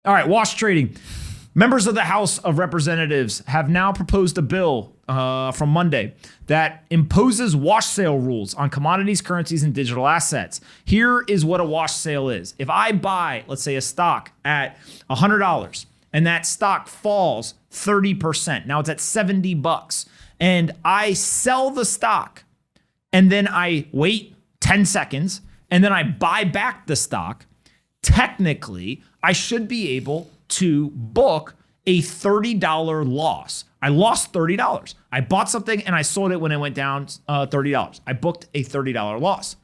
All right, wash trading. Members of the House of Representatives have now proposed a bill from Monday that imposes wash sale rules on commodities, currencies, and digital assets. Here is what a wash sale is. If I buy, let's say, a stock at $100 and that stock falls 30%, now it's at $70, and I sell the stock and then I wait 10 seconds and then I buy back the stock, technically, I should be able to book a $30 loss. I lost $30. I bought something and I sold it when it went down $30. I booked a $30 loss.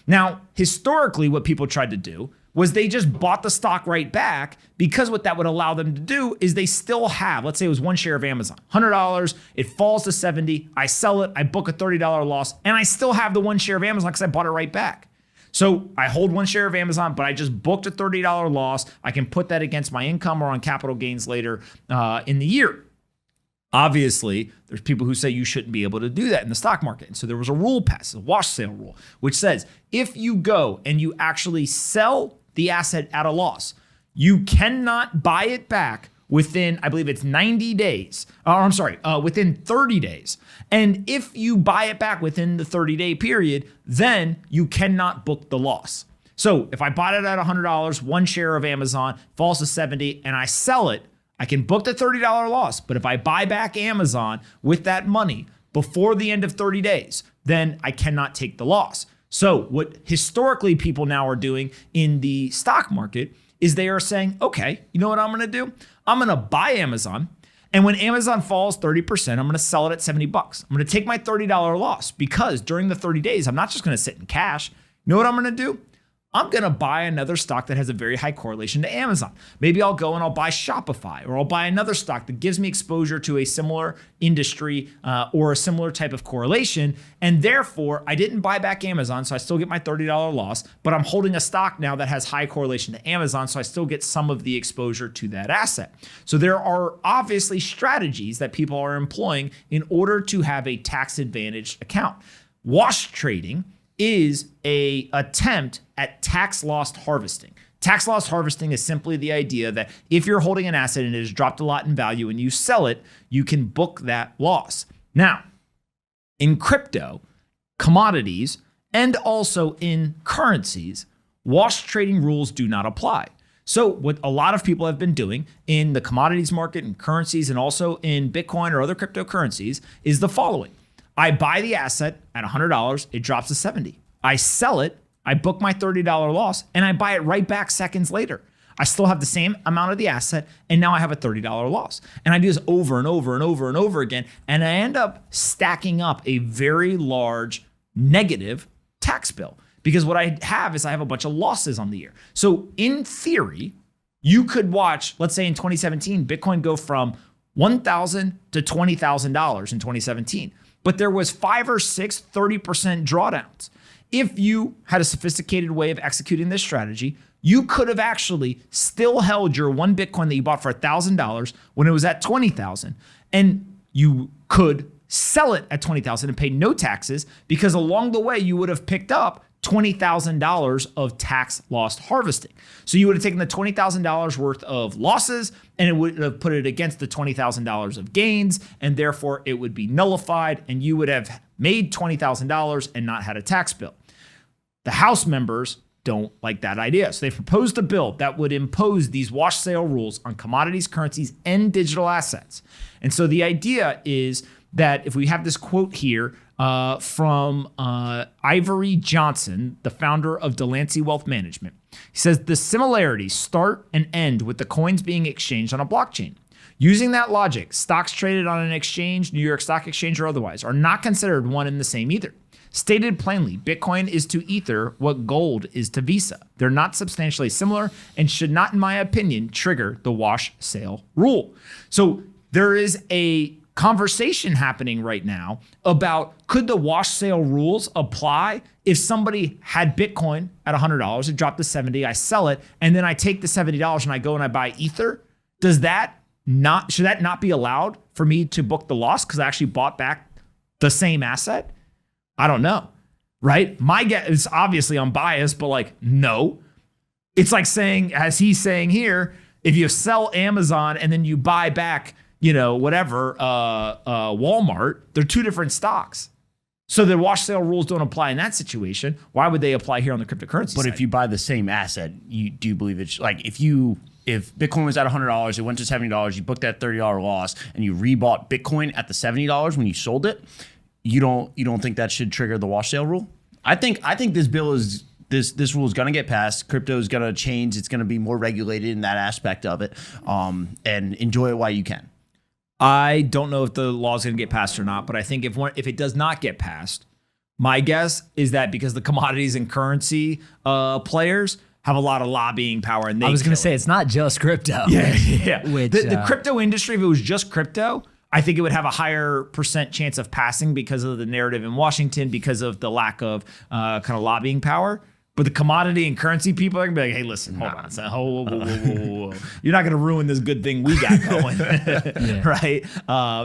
Now, historically, what people tried to do was they just bought the stock right back, because what that would allow them to do is they still have, let's say it was one share of Amazon, $100, it falls to 70, I sell it, I book a $30 loss, and I still have the one share of Amazon because I bought it right back. So I hold one share of Amazon, but I just booked a $30 loss. I can put that against my income or on capital gains later in the year. Obviously, there's people who say you shouldn't be able to do that in the stock market. And so there was a rule passed, a wash sale rule, which says if you go and you actually sell the asset at a loss, you cannot buy it back within, I believe it's 90 days, within 30 days. And if you buy it back within the 30-day period, then you cannot book the loss. So if I bought it at $100, one share of Amazon falls to 70, and I sell it, I can book the $30 loss. But if I buy back Amazon with that money before the end of 30 days, then I cannot take the loss. So what historically people now are doing in the stock market is they are saying, okay, you know what I'm going to do? I'm going to buy Amazon. And when Amazon falls 30%, I'm going to sell it at $70. I'm going to take my $30 loss, because during the 30 days, I'm not just going to sit in cash. You know what I'm going to do? I'm going to buy another stock that has a very high correlation to Amazon. Maybe I'll go and I'll buy Shopify, or I'll buy another stock that gives me exposure to a similar industry or a similar type of correlation. And therefore, I didn't buy back Amazon, so I still get my $30 loss, but I'm holding a stock now that has high correlation to Amazon, so I still get some of the exposure to that asset. So there are obviously strategies that people are employing in order to have a tax-advantaged account. Wash trading is an attempt at tax loss harvesting. Tax loss harvesting is simply the idea that if you're holding an asset and it has dropped a lot in value and you sell it, you can book that loss. Now, in crypto, commodities, and also in currencies, wash trading rules do not apply. So what a lot of people have been doing in the commodities market and currencies, and also in Bitcoin or other cryptocurrencies, is the following. I buy the asset at $100, it drops to 70. I sell it, I book my $30 loss, and I buy it right back seconds later. I still have the same amount of the asset, and now I have a $30 loss. And I do this over and over and over and over again, and I end up stacking up a very large negative tax bill. Because what I have is I have a bunch of losses on the year. So in theory, you could watch, let's say in 2017, Bitcoin go from $1,000 to $20,000 in 2017. But there was 5 or 6 30% drawdowns. If you had a sophisticated way of executing this strategy, you could have actually still held your one Bitcoin that you bought for $1,000 when it was at $20,000, and you could sell it at $20,000 and pay no taxes, because along the way you would have picked up $20,000 of tax loss harvesting. So you would have taken the $20,000 worth of losses and it would have put it against the $20,000 of gains, and therefore it would be nullified and you would have made $20,000 and not had a tax bill. The House members don't like that idea. So they've proposed a bill that would impose these wash sale rules on commodities, currencies, and digital assets. And so the idea is that if we have this quote here from Ivory Johnson, the founder of Delancey Wealth Management. He says, the similarities start and end with the coins being exchanged on a blockchain. Using that logic, stocks traded on an exchange, New York Stock Exchange or otherwise, are not considered one and the same either. Stated plainly, Bitcoin is to Ether what gold is to Visa. They're not substantially similar and should not, in my opinion, trigger the wash sale rule. So there is a conversation happening right now about, could the wash sale rules apply if somebody had Bitcoin at $100, it dropped to 70, I sell it, and then I take the $70 and I go and I buy Ether? Should that not be allowed for me to book the loss because I actually bought back the same asset? I don't know, right? My guess is, obviously I'm biased, but no. It's like saying, as he's saying here, If you sell Amazon and then you buy back, whatever, Walmart, they're two different stocks. So the wash sale rules don't apply in that situation. Why would they apply here on the cryptocurrency side? If you buy the same asset, do you believe it's like if Bitcoin was at $100, it went to $70, you booked that $30 loss, and you rebought Bitcoin at the $70 when you sold it, you don't think that should trigger the wash sale rule? I think this bill is this rule is going to get passed. Crypto is going to change. It's going to be more regulated in that aspect of it, and enjoy it while you can. I don't know if the law is going to get passed or not, but I think if it does not get passed, my guess is that because the commodities and currency players have a lot of lobbying power, and I was going to say it's not just crypto. Yeah. The crypto industry, if it was just crypto, I think it would have a higher % chance of passing because of the narrative in Washington, because of the lack of kind of lobbying power. But the commodity and currency people are gonna be like, hey, listen, hold on. So, whoa. You're not gonna ruin this good thing we got going. Right?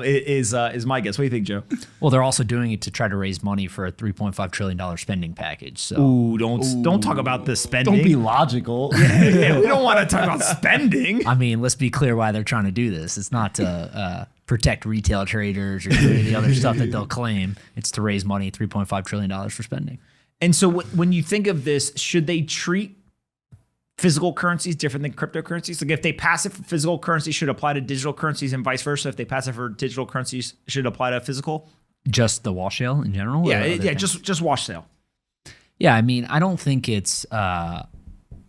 Is my guess. What do you think, Joe? Well, they're also doing it to try to raise money for a $3.5 trillion spending package. So don't talk about the spending. Don't be logical. Yeah, we don't want to talk about spending. I mean, let's be clear why they're trying to do this. It's not to protect retail traders or do the other stuff that they'll claim. It's to raise money, $3.5 trillion for spending. And so when you think of this, should they treat physical currencies different than cryptocurrencies? Like if they pass it for physical currency, should apply to digital currencies and vice versa? If they pass it for digital currencies, should apply to physical? Just the wash sale in general? Just wash sale. Yeah, I mean, I don't think it's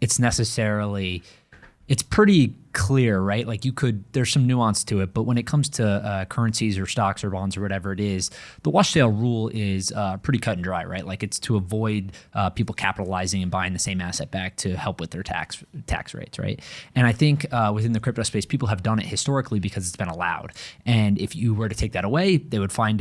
necessarily, it's pretty clear, right? Like there's some nuance to it, but when it comes to currencies or stocks or bonds or whatever it is, the wash sale rule is pretty cut and dry, right? Like it's to avoid people capitalizing and buying the same asset back to help with their tax rates, right? And I think within the crypto space, people have done it historically because it's been allowed. And if you were to take that away, they would find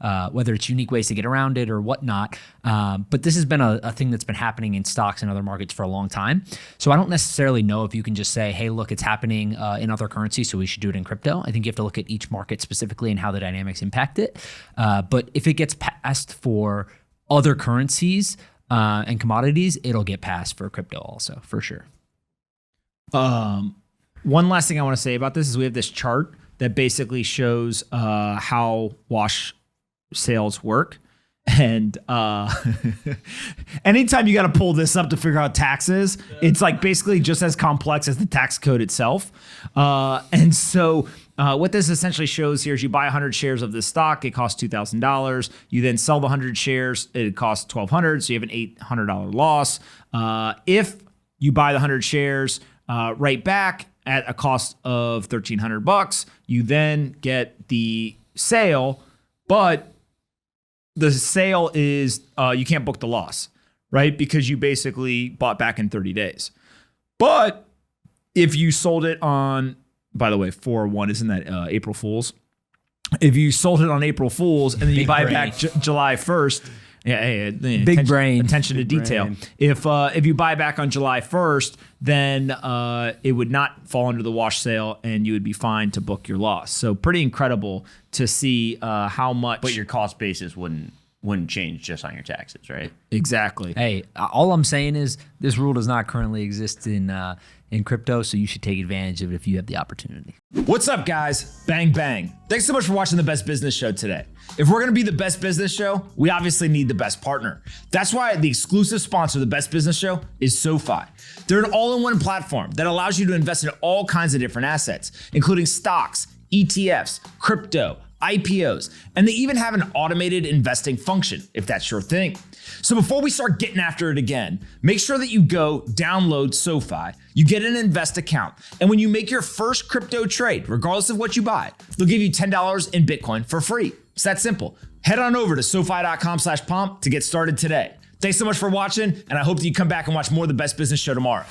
whether it's unique ways to get around it or whatnot. But this has been a thing that's been happening in stocks and other markets for a long time. So I don't necessarily know if you can just say, hey, look, it's happening in other currencies, so we should do it in crypto. I think you have to look at each market specifically and how the dynamics impact it. But if it gets passed for other currencies and commodities, it'll get passed for crypto also, for sure. One last thing I want to say about this is we have this chart that basically shows how wash sales work. And anytime you got to pull this up to figure out taxes, it's like basically just as complex as the tax code itself. And so what this essentially shows here is you buy 100 shares of this stock, it costs $2,000. You then sell the 100 shares, it costs $1,200, so you have an $800 loss. If you buy the 100 shares right back at a cost of $1,300, you then get the sale, but the sale is you can't book the loss, right? Because you basically bought back in 30 days. But if you sold it on, by the way, 4/1, isn't that April Fool's? If you sold it on April Fool's and then you buy back July 1st, big brain. Attention to detail. If you buy back on July 1st, then it would not fall under the wash sale and you would be fine to book your loss. So pretty incredible to see how much. But your cost basis wouldn't change just on your taxes, right? Exactly. Hey, all I'm saying is this rule does not currently exist in crypto, so you should take advantage of it if you have the opportunity. What's up, guys? Bang, bang. Thanks so much for watching The Best Business Show today. If we're going to be the best business show, we obviously need the best partner. That's why the exclusive sponsor of The Best Business Show is SoFi. They're an all-in-one platform that allows you to invest in all kinds of different assets, including stocks, ETFs, crypto, IPOs, and they even have an automated investing function, if that's your thing. So before we start getting after it again, make sure that you go download SoFi, you get an invest account, and when you make your first crypto trade, regardless of what you buy, they'll give you $10 in Bitcoin for free. It's that simple. Head on over to SoFi.com/pomp to get started today. Thanks so much for watching, and I hope that you come back and watch more of The Best Business Show tomorrow.